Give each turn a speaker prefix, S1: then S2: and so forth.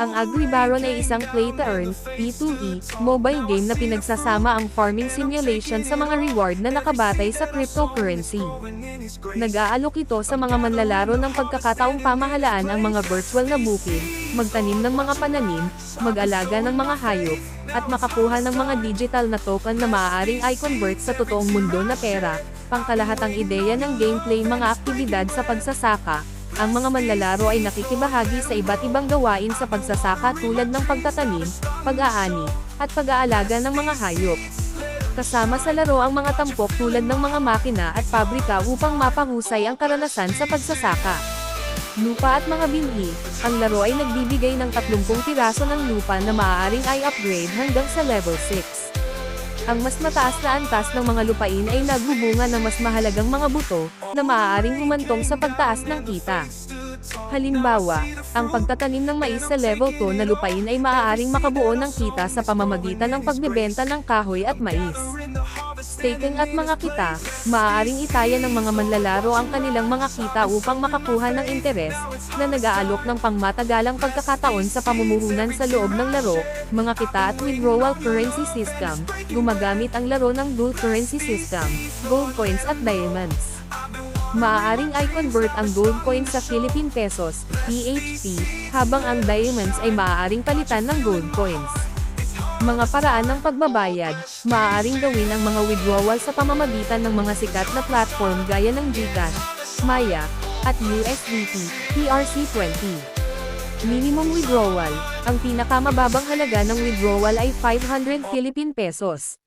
S1: Ang AgriBaron ay isang play-to-earn, P2E, mobile game na pinagsasama ang farming simulation sa mga reward na nakabatay sa cryptocurrency. Nag-aalok ito sa mga manlalaro ng pagkakataong pamahalaan ang mga virtual na bukid, magtanim ng mga pananim, mag-alaga ng mga hayop, at makakuha ng mga digital na token na maaaring i-convert sa totoong mundo na pera. Pangkalahatang ideya ng gameplay mga aktibidad sa pagsasaka. Ang mga manlalaro ay nakikibahagi sa iba't ibang gawain sa pagsasaka tulad ng pagtatanim, pag-aani, at pag-aalaga ng mga hayop. Kasama sa laro ang mga tampok tulad ng mga makina at pabrika upang mapahusay ang karanasan sa pagsasaka. Lupa at mga binhi. Ang laro ay nagbibigay ng 30 piraso ng lupa na maaaring i-upgrade hanggang sa level 6. Ang mas mataas na antas ng mga lupain ay nagbubunga ng mas mahalagang mga buto, na maaaring humantong sa pagtaas ng kita. Halimbawa, ang pagtatanim ng mais sa level 2 na lupain ay maaaring makabuo ng kita sa pamamagitan ng pagbebenta ng kahoy at mais. Staking at mga kita, maaaring itaya ng mga manlalaro ang kanilang mga kita upang makakuha ng interes, na nag-aalok ng pangmatagalang pagkakataon sa pamumuhunan sa loob ng laro. Mga kita at withdrawal currency system, gumagamit ang laro ng dual currency system, gold coins at diamonds. Maaaring i-convert ang gold coins sa Philippine Pesos, PHP, habang ang diamonds ay maaaring palitan ng gold coins. Mga paraan ng pagbabayad, maaaring gawin ang mga withdrawal sa pamamagitan ng mga sikat na platform gaya ng GCash, Maya, at USDT, PRC20. Minimum withdrawal, ang pinakamababang halaga ng withdrawal ay 500 Philippine Pesos.